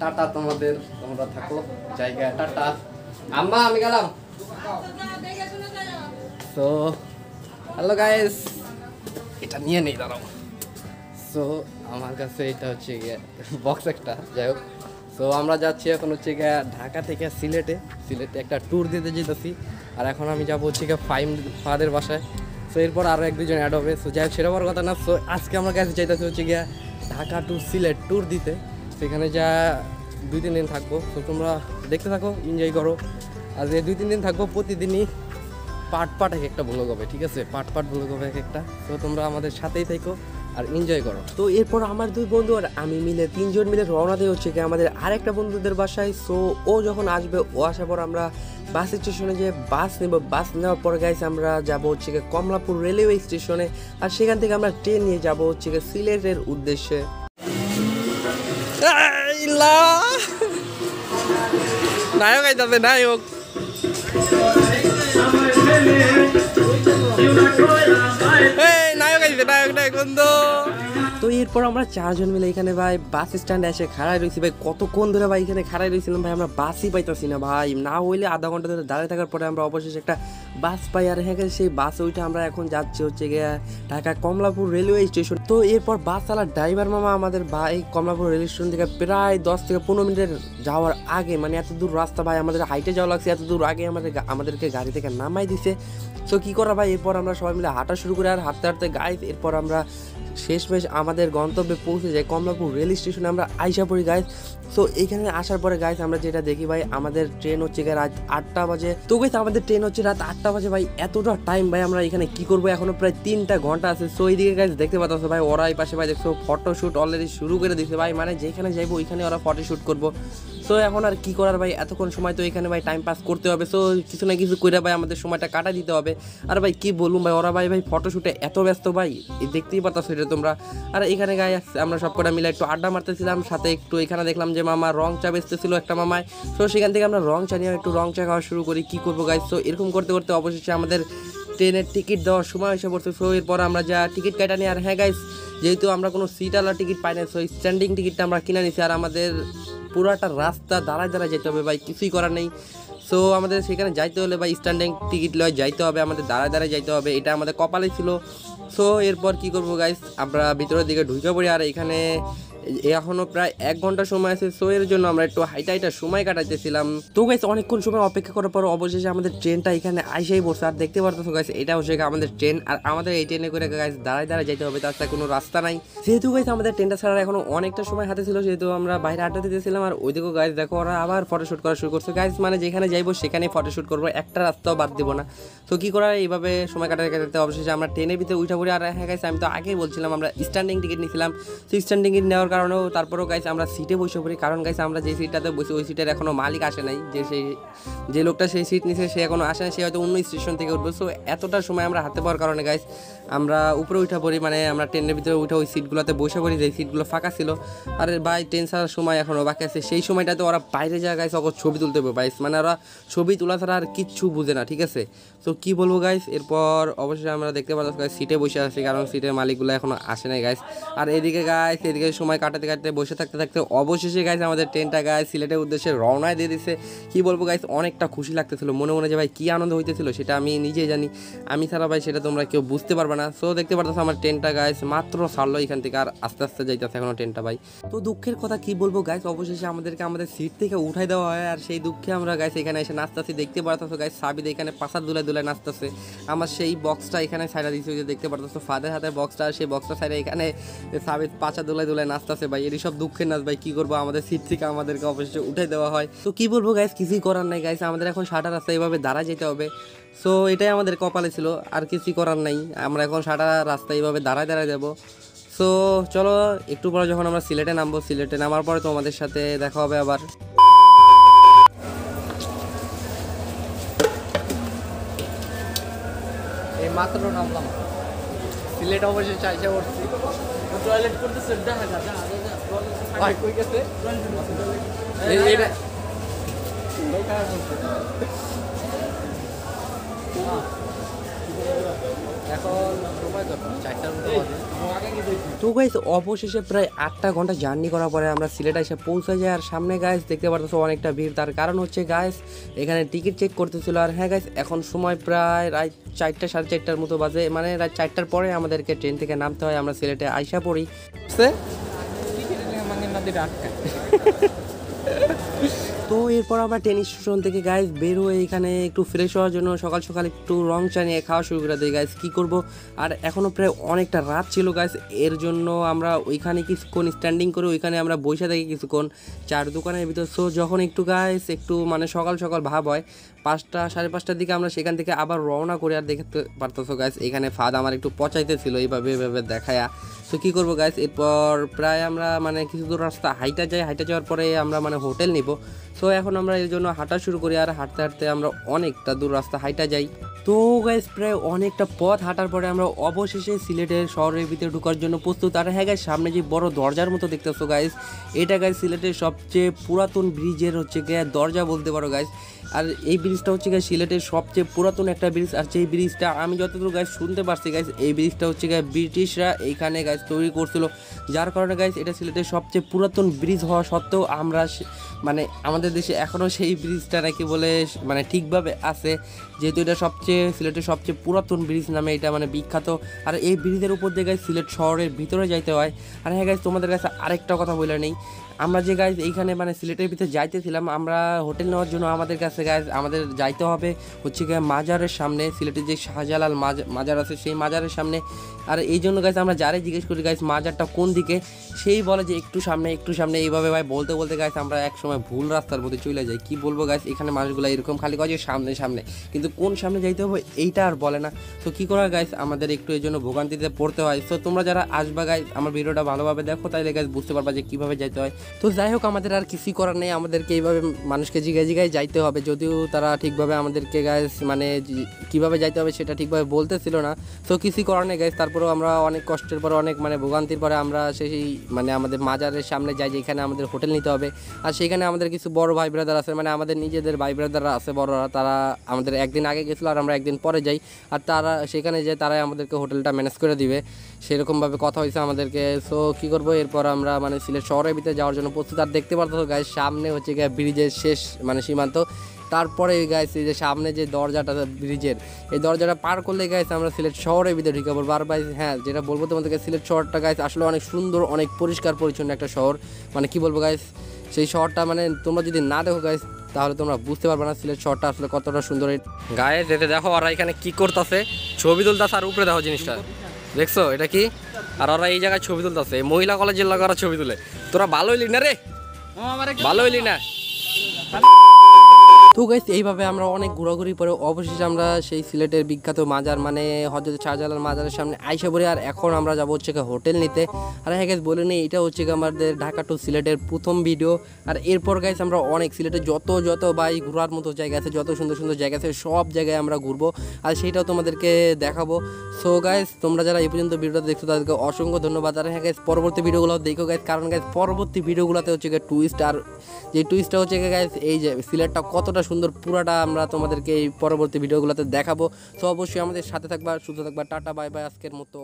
Tata তোমাদের, তোমরা থাকো জায়গায়, টাটা। আম্মা আমি গেলাম। সো হ্যালো গাইস, এটা নিয়ে নেই দাঁড়াও। সো আমার কাছে এটা হচ্ছে গিয়ে বক্স একটা, যাই হোক। সো আমরা যাচ্ছি এখন হচ্ছে গিয়ে ঢাকা থেকে সিলেটে একটা ট্যুর দিতে যেতেছি। আর এখন আমি যাবো হচ্ছে গিয়ে ফাদের বাসায়। সো এরপর আরও 1-2 জন অ্যাড হবে। সো যাই হোক, সেটা বড় কথা না। সো আজকে আমার কাছে চাইতেছি হচ্ছে গিয়ে ঢাকা টু সিলেট ট্যুর দিতে। সেখানে যা 2-3 দিন থাকবো। তো তোমরা দেখতে থাকো, এনজয় করো। আর যে 2-3 দিন থাকবো, প্রতিদিনই পার্ট এক একটা ব্লগ হবে, ঠিক আছে? পার্ট ব্লগ হবে এক একটা। তো তোমরা আমাদের সাথেই থাকো আর এনজয় করো। তো এরপর আমার 2 বন্ধু আর আমি মিলে 3 জন মিলে রওনা দিয়ে হচ্ছে কি আমাদের আরেকটা বন্ধুদের বাসায়। সো ও যখন আসবে, ও আসার পর আমরা বাস স্টেশনে যে বাস নেব। বাস নেওয়ার পর গাইস আমরা যাবো হচ্ছে গিয়ে কমলাপুর রেলওয়ে স্টেশনে। আর সেখান থেকে আমরা ট্রেন নিয়ে যাবো হচ্ছে গিয়ে সিলেটের উদ্দেশ্যে। নায়ক আইতাছে, নায়ক। তো এরপর আমরা 4 জন মিলে এখানে ভাই বাস স্ট্যান্ডে এসে খাড়াই রয়েছি। ভাই কতক্ষণ ধরে ভাই এখানে খাড়াই রয়েছিলাম ভাই, আমরা বাসই পাইতাছি না ভাই। না হইলে আধা ঘন্টা ধরে দাঁড়িয়ে থাকার পরে আমরা অবশেষে একটা বাস পাই। আর হ্যাঁ, সেই বাসে ওইটা আমরা এখন যাচ্ছি হচ্ছে গিয়ে ঢাকা কমলাপুর রেলওয়ে স্টেশন। তো এরপর বাস চালার ড্রাইভার মামা আমাদের ভাই কমলাপুর রেল স্টেশন থেকে প্রায় 10 থেকে 15 মিনিটের যাওয়ার আগে, মানে এত দূর রাস্তা ভাই আমাদের হাইটে যাওয়া লাগছে, এত দূর আগে আমাদেরকে গাড়ি থেকে নামাই দিছে। সো কী করা ভাই, এরপর আমরা সবাই মিলে হাঁটা শুরু করি। আর হাঁটতে হাঁটতে গাইস এরপর আমরা শেষমেশ আমাদের গন্তব্যে পৌঁছে যাই, কমলাপুর রেল স্টেশনে আমরা আইসা পড়ি গাইস। সো এইখানে আসার পরে গাইস আমরা যেটা দেখি ভাই, আমাদের ট্রেন হচ্ছে রাত 8টা বাজে। তো গাইস আমাদের ট্রেন হচ্ছে রাত 8টা বাজে ভাই। এতটা টাইম ভাই আমরা এখানে কি করবো, এখনো প্রায় 3টা ঘন্টা আছে। সো এইদিকে গাইস দেখতে পাচ্ছ ভাই, ওরা এই পাশে ভাই দেখছো ফটোশ্যুট অলরেডি শুরু করে দিচ্ছে ভাই, মানে যেখানে যাইবো ওইখানে ওরা ফটোশ্যুট করবো। সো এখন আর কি করার ভাই, এতক্ষণ সময় তো এখানে ভাই টাইম পাস করতে হবে। সো কিছু না কিছু করে ভাই আমাদের সময়টা কাটা দিতে হবে। আর ভাই কি বলুন ভাই, ওরা ভাই ফটোশ্যুটে এত ব্যস্ত ভাই, দেখতেই পাচ্ছ সেটা তোমরা। আর এখানে গাই আমরা সব কটা মিলে একটু আড্ডা মারতেছিলাম, সাথে একটু এখানে দেখলাম যে মামা রং চা বেচতেছিল একটা মামায়। সো সেখান থেকে আমরা রং চা নিয়ে একটু রং চা খাওয়া শুরু করি। কি করবো গাইস, সো এরকম করতে করতে অবশেষে আমাদের ট্রেনের টিকিট দেওয়ার সময় এসে পড়ছে। সো এরপর আমরা যা টিকিট কাটা নিই। আর হ্যাঁ গাইস, যেহেতু আমরা কোনো সিটওয়ালা টিকিট পাই না, সো স্ট্যান্ডিং টিকিটটা আমরা কিনে নিছি। আর আমাদের পুরাটা রাস্তা দাঁড়ায় যেতে হবে ভাই, কিছুই করার নেই। সো আমাদের সেখানে যাইতে হলে ভাই স্ট্যান্ডিং টিকিট লয় যাইতে হবে, আমাদের দাঁড়ায় যাইতে হবে, এটা আমাদের কপালে ছিল। সো এরপর কি করবো গাইস, আমরা ভিতরের দিকে ঢুকে পড়ি। আর এখানে এখনো প্রায় 1 ঘন্টা সময় আছে। সো এর জন্য আমরা একটু হাইটা সময় কাটাইতেছিলাম। তো গাইস অনেকক্ষণ সময় অপেক্ষা করার পর অবশেষে আমাদের ট্রেনটা এখানে আইসাই পড়ছে। আর দেখতে পারতেছো গাইস, এটা হচ্ছে আমাদের ট্রেন। আর আমাদের এই ট্রেনে করে গাইস দাঁড়ায় যাইতে হবে, তার কোনো রাস্তা নাই। যেহেতু গাইস আমাদের ট্রেনটা ছাড়ার এখনো অনেকটা সময় হাতে ছিল, যেহেতু আমরা বাইরে আড্ডা দিতেছিলাম। আর ওইদিকেও গাইস দেখো ওরা আবার ফটোশ্যুট করা শুরু করছে গাইস, মানে যেখানে যাইবো সেখানেই ফটোশ্যুট করবো, একটা রাস্তাও বাদ দিব না। তো কি করার, এইভাবে সময় কাটাতে অবশেষে আমরা ট্রেনের ভিতরে উঠা পড়ি। আর হ্যাঁ গাইস, আমি তো আগেই বলছিলাম আমরা স্ট্যান্ডিং টিকিট নিয়েছিলাম। তো স্ট্যান্ডিং টিকিট নেওয়ার কারণেও তারপরেও গাইস আমরা সিটে বসে পড়ি। কারণ গাইস আমরা যে সিটটাতে বসি ওই সিটের এখনো মালিক আসে নাই, যে লোকটা সেই সিট নিছে সে এখনো আসে না, সে হয়তো অন্য স্টেশন থেকে উঠবে। সো এতটা সময় আমরা হাতে পাওয়ার কারণে গাইস আমরা উপরে উঠা পড়ি, মানে আমরা ট্রেনের ভিতরে উঠে ওই সিটগুলোতে বসে পড়ি যে সিটগুলো ফাঁকা ছিল। আর ভাই ট্রেন ছাড়ার সময় এখনো বাকি আছে, সেই সময়টাতে ওরা বাইরে যায় গাইস, ওকে ছবি তুলতে হবে গাইস, মানে ওরা ছবি তোলা ছাড়া আর কিচ্ছু বুঝে না, ঠিক আছে? তো কি বলবো গাইস, এরপর অবশ্যই আমরা দেখতে পাচ্ছি গাইস সিটে বসে আছি, কারণ সিটের মালিকগুলো এখনো আসে নাই গাইস। আর এদিকে সময় কাটাতে বসে থাকতে অবশেষে গাইস আমাদের ট্রেনটা গাইস সিলেটের উদ্দেশ্যে রওনায় দিয়ে দিছে। কি বলবো গাইস, অনেকটা খুশি লাগতেছিল, মনে যে ভাই কি আনন্দ হইতেছিল সেটা আমি নিজেই জানি, আমি ছাড়া ভাই সেটা তোমরা কেউ বুঝতে পারবে না। সো দেখতে পারতেছো আমার ট্রেনটা গাইস মাত্র ছাড়লো এখান থেকে, আর আস্তে আস্তে যাইতেছে এখনো ট্রেনটা ভাই। তো দুঃখের কথা কি বলবো গাইস, অবশেষে আমাদেরকে আমাদের সিট থেকে উঠাই দেওয়া হয়। আর সেই দুঃখে আমরা গাইস এখানে এসে নাচতেছি, দেখতে পারতেছো গাইস সাবিদ এখানে পাশা দুলায় নাচতেছে। আমার সেই বক্সটা এখানে সাইডা দিয়েছে, যে দেখতে পারতেছো ফাদের হাতের বক্সটা, সেই বক্সটা সাইডে এখানে সাবিদ পাশা দুলায় নাচতেছে ভাই। এরই সব দুঃখের নাচ ভাই, কি করবো, আমাদের সিট থেকে আমাদেরকে অবশ্যই উঠাই দেওয়া হয়। তো কি বলবো গাইস, কিছুই করার নাই গাইস, আমাদের এখন সারা রাস্তা এইভাবে দাঁড়ায় যেতে হবে। সো এটাই আমাদের কপালে ছিল, আর কিছুই করার নাই, আমরা এখন সারা রাস্তা এইভাবে দাঁড়ায় যাবো। সো চলো একটু পরে যখন আমরা সিলেটে নামবো, সিলেটে নামার পরে তোমাদের সাথে দেখা হবে আবার। এই মাত্র নামলাম সিলেট, অবশ্যই চাইছে করছি টয়লেট করতেছে, দেখা যায় ভাই কই গেছে এইটা এখন সময় কত 4টার মতো বাজে। তো গাইস অবশেষে প্রায় 8টা ঘন্টা জার্নি করার পরে আমরা সিলেট এসে পৌঁছে যাই। আর সামনে গাইস দেখতে পারতেছো অনেকটা ভিড়, তার কারণ হচ্ছে গাইস এখানে টিকিট চেক করতেছিল। আর হ্যাঁ গাইস এখন সময় প্রায় রাত 4টা 4:30টার মতো বাজে, মানে রাত 4টার পরে আমাদেরকে ট্রেন থেকে নামতে হয়। আমরা সিলেটে আইসা পড়ি। তো এরপর আমরা ট্রেন স্টেশন থেকে গাইস বের হয়ে এখানে একটু ফ্রেশ হওয়ার জন্য সকাল সকাল একটু রং চা নিয়ে খাওয়া শুরু করে দিই গাইস। কী করবো, আর এখনও প্রায় অনেকটা রাত ছিল গাইস, এর জন্য আমরা ওইখানে কিছুক্ষণ স্ট্যান্ডিং করে ওইখানে আমরা বসে থাকি কিছুক্ষণ চার দোকানের ভিতর। সো যখন একটু গাইস একটু মানে সকাল সকাল ভাব হয় 5টা 5:30টার দিকে আমরা সেখান থেকে আবার রওনা করে। আর দেখতে পারতেছো গাইস এখানে ফাদ আমার একটু পচাইতেছিল এইভাবে এইভাবে দেখায়া। সো কী করবো গাইস, এরপর প্রায় আমরা মানে কিছু দূর রাস্তা হাইটা যাই, হাইটা যাওয়ার পরে আমরা মানে হোটেল নিব। সো এখন আমরা এর জন্য হাঁটা শুরু করি, আর হাঁটতে হাঁটতে আমরা অনেকটা দূর রাস্তা হাইটা যাই। তো গাইস প্রায় অনেকটা পথ হাঁটার পরে আমরা অবশেষে সিলেটের শহরের ভিতরে ঢোকার জন্য প্রস্তুত। আর হ্যাঁ গাইস সামনে যে বড় দরজার মতো দেখতেছো গাইস, এটা গাইস সিলেটের সবচেয়ে পুরাতন ব্রিজের হচ্ছে গিয়ে দরজা বলতে পারো গাইস। আর এই ব্রিজটা হচ্ছে গিয়ে সিলেটের সবচেয়ে পুরাতন একটা ব্রিজ। আর সেই ব্রিজটা আমি যতদূর গাইস শুনতে পারছি গাইস, এই ব্রিজটা হচ্ছে গিয়ে ব্রিটিশরা এইখানে গাইস তৈরি করছিল, যার কারণে গাইস এটা সিলেটের সবচেয়ে পুরাতন ব্রিজ হওয়া সত্ত্বেও আমরা মানে আমাদের দেশে এখনও সেই ব্রিজটা নাকি বলে মানে ঠিকভাবে আছে, যেহেতু এটা সিলেটের সবচেয়ে পুরাতন ব্রিজ নামে এটা মানে বিখ্যাত। আর এই ব্রিজের উপর দিয়ে গাইস সিলেট শহরের ভিতরে যাইতে হয়। আর হ্যাঁ গাইস তোমাদের কাছে আরেকটা কথা বলে নেই, আমরা যে গাইস এইখানে মানে সিলেটের ভিতরে যাইতেছিলাম, আমরা হোটেল নেওয়ার জন্য আমাদের কাছে গাইস আমাদের যাইতে হবে হচ্ছে গিয়ে মাজারের সামনে, সিলেটের যে শাহজালাল মাজার আছে সেই মাজারের সামনে। আর এই জন্য গাইস আমরা যারাই জিজ্ঞেস করি গাইস মাজারটা কোন দিকে, সেই বলে যে একটু সামনে একটু সামনে, এইভাবে ভাই বলতে বলতে গাইস আমরা এক সময় ভুল রাস্তার মধ্যে চলে যাই। কি বলবো গাইস, এখানে মানুষগুলো এরকম খালি কয় যে সামনে সামনে, কিন্তু কোন সামনে যাইতে হবে এইটা আর বলে না। তো কী করা গাইস, আমাদের একটু এই জন্য ভোগান্তিতে পড়তে হয়। তো তোমরা যারা আসবা গাইস আমার ভিডিওটা ভালোভাবে দেখো, তাইলে গাইস বুঝতে পারবা যে কীভাবে যাইতে হয়। তো যাই হোক আমাদের আর কিছুই করার নেই, আমাদেরকে এইভাবে মানুষকে জিগায় জিগায় যাইতে হবে, যদিও তারা ঠিকভাবে আমাদেরকে গাইস মানে কীভাবে যাইতে হবে সেটা ঠিকভাবে বলতেছিল না। তো কিছুই করার নেই গাইস, তারপরেও আমরা অনেক কষ্টের পরে অনেক মানে ভোগান্তির পরে আমরা সেই মানে আমাদের মাজারের সামনে যাই, যেখানে আমাদের হোটেল নিতে হবে। আর সেখানে আমাদের কিছু বড় ভাই ব্রাদার আছে, মানে আমাদের নিজেদের ভাই ব্রাদাররা আছে বড়রা, তারা আমাদের একদিন আগে গেছিলো আর আমরা একদিন পরে যাই। আর তারা সেখানে যে তারাই আমাদেরকে হোটেলটা ম্যানেজ করে দিবে, সেরকমভাবে কথা হয়েছে আমাদেরকে। সো কী করবো, এরপর আমরা মানে সিলেট শহরের ভিতরে যাওয়ার জন্য প্রস্তুত। আর দেখতে পারতো গাইস সামনে হচ্ছে গিয়ে ব্রিজের শেষ মানে সীমান্ত, তারপরে গাইস এই যে সামনে যে দরজাটা ব্রিজের, এই দরজাটা পার করলে গাইস আমরা সিলেট শহরের ভিতরে ঢুকে পড়বো। আর ভাই হ্যাঁ যেটা বলবো তোমাদেরকে, সিলেট শহরটা গাইস আসলে অনেক সুন্দর, অনেক পরিষ্কার পরিচ্ছন্ন একটা শহর। মানে কি বলবো গাইস, সেই শহরটা মানে তোমরা যদি না দেখো গাইস তাহলে তোমরা বুঝতে পারবে না সিলেট শহরটা আসলে কতটা সুন্দর। গায়ে যেতে দেখো ওরা এখানে কি করতেছে, ছবি তুলতেছে। আর উপরে দেখো জিনিসটা দেখছো এটা কি, আর ওরা এই জায়গায় ছবি তুলতেছে, মহিলা কলেজের লাগা ওরা ছবি তুলে। তোরা ভালো হইলি না রে, ভালো হইলি না। তো গাইস এইভাবে আমরা অনেক ঘোরাঘুরি পরে অবশেষে আমরা সেই সিলেটের বিখ্যাত মাজার মানে হযরত শাহজালাল মাজারের সামনে আইসা পড়ি। আর এখন আমরা যাবো হচ্ছে হোটেল নিতে। আর হ্যাঁ গাইস বলে নেই, এটা হচ্ছে আমাদের ঢাকা টু সিলেটের প্রথম ভিডিও। আর এরপর গাইস আমরা অনেক সিলেটের যত ভাই ঘোরার মতো জায়গা আছে, যত সুন্দর সুন্দর জায়গা আছে, সব জায়গায় আমরা ঘুরবো আর সেইটাও তোমাদেরকে দেখাবো। সো গাইস তোমরা যারা এই পর্যন্ত ভিডিওটা দেখছো তাদেরকে অসংখ্য ধন্যবাদ। আর হ্যাঁ গাইস পরবর্তী ভিডিওগুলো দেখো গাইস, কারণ গাইস পরবর্তী ভিডিওগুলোতে হচ্ছে টুইস্ট, আর যে টুইস্টটা হচ্ছে গাইস এই যে সিলেটটা কতটা সুন্দর পুরাটা আমরা তোমাদেরকে এই পরবর্তী ভিডিওগুলোতে দেখাবো। তো অবশ্যই আমাদের সাথে থাকবা, সুস্থ থাকবা। টাটা বাই বাই আজকের মতো।